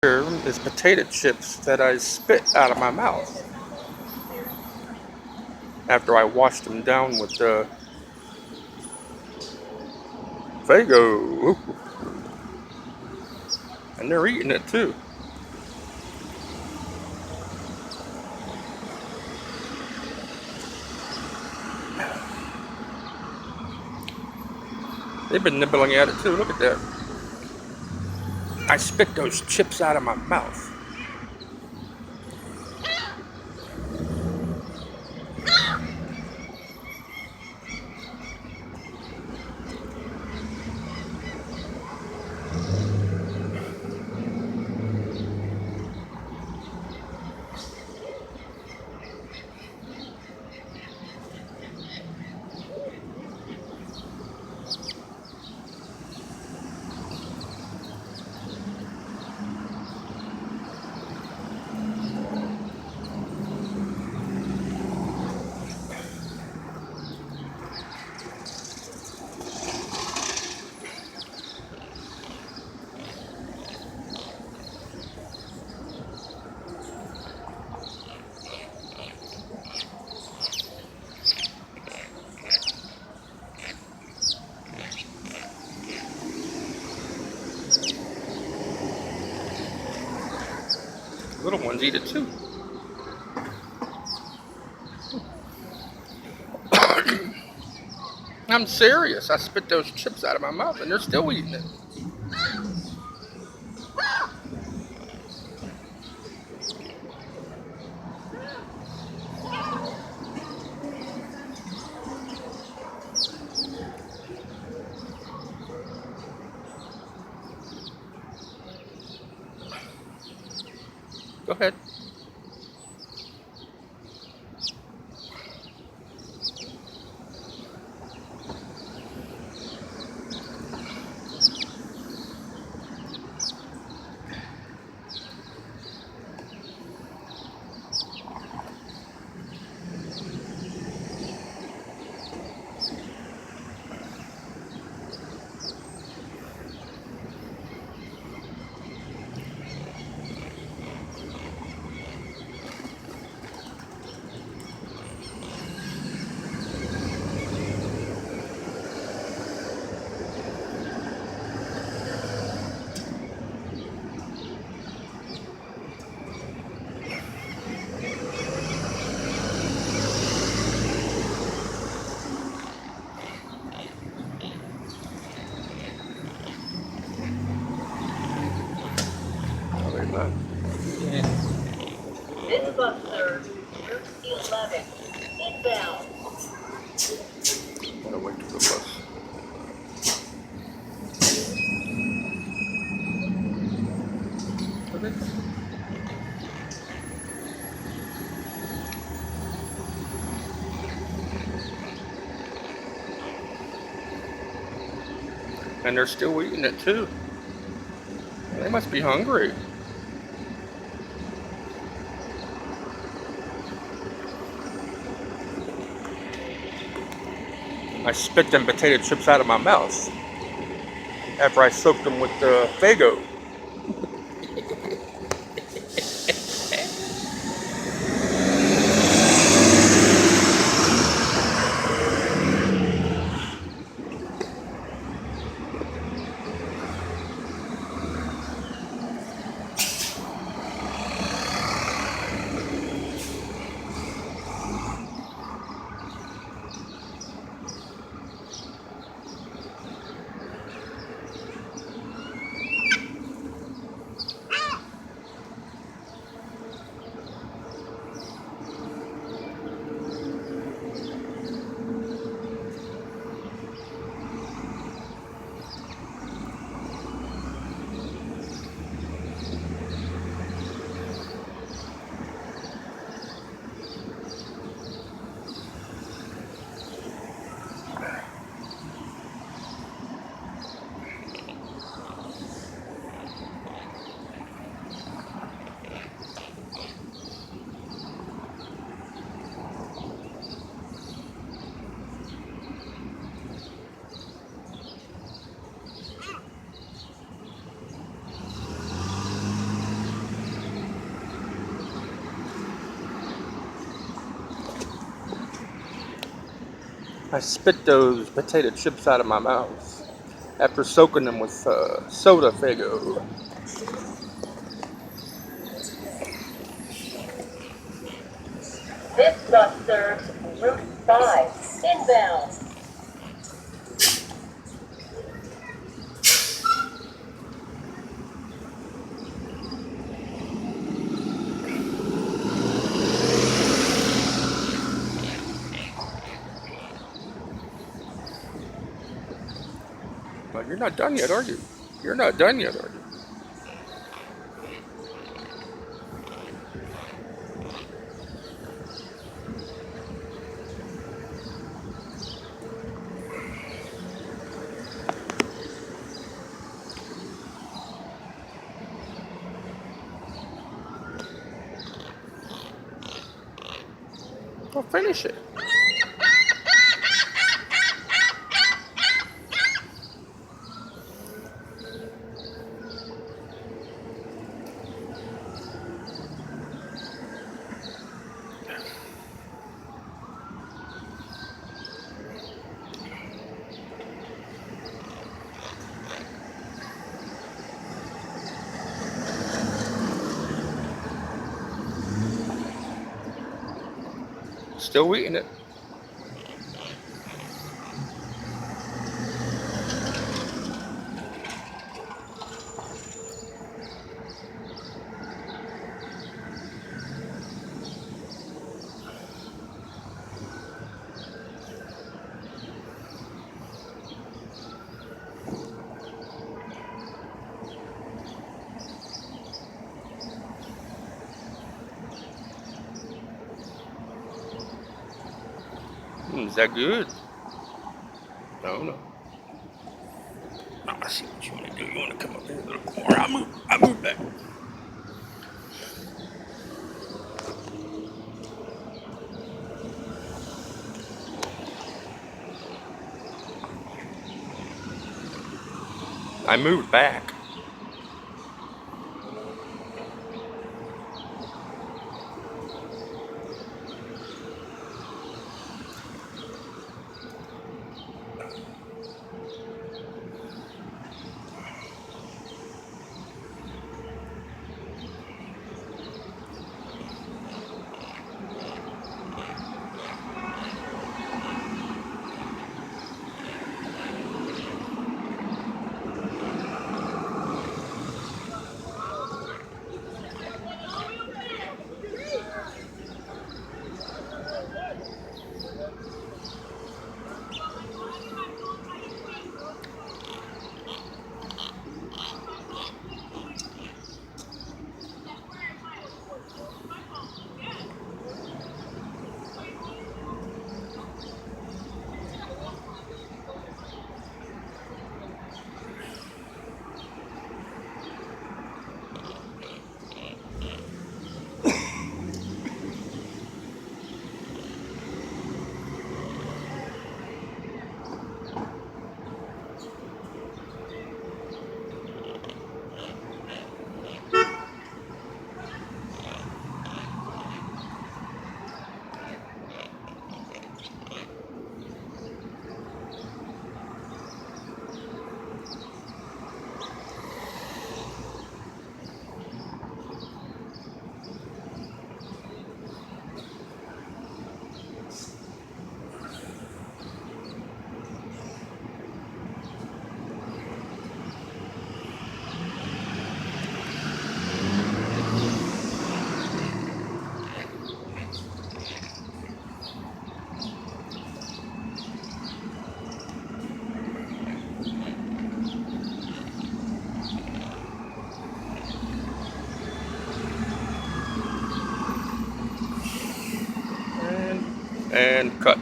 Here is potato chips that I spit out of my mouth after I washed them down with the Fago. And they're eating it too. They've been nibbling at it too. Look at that. I spit those chips out of my mouth. Little ones eat it too. I'm serious. I spit those chips out of my mouth and they're still eating it. Go ahead. Oh, they're not. This bus serves Route 11 inbound. Gotta wait till the bus. Okay. And they're still eating it too. They must be hungry. I spit them potato chips out of my mouth after I soaked them with the Fago. I spit those potato chips out of my mouth after soaking them with soda Fago. This bus serves Route 5 inbound. But you're not done yet, are you? You're not done yet, are you? Well, finish it. Still eating it. Is that good? No, no. I see what you want to do. You want to come up here a little more. I move back. I moved back. And cut.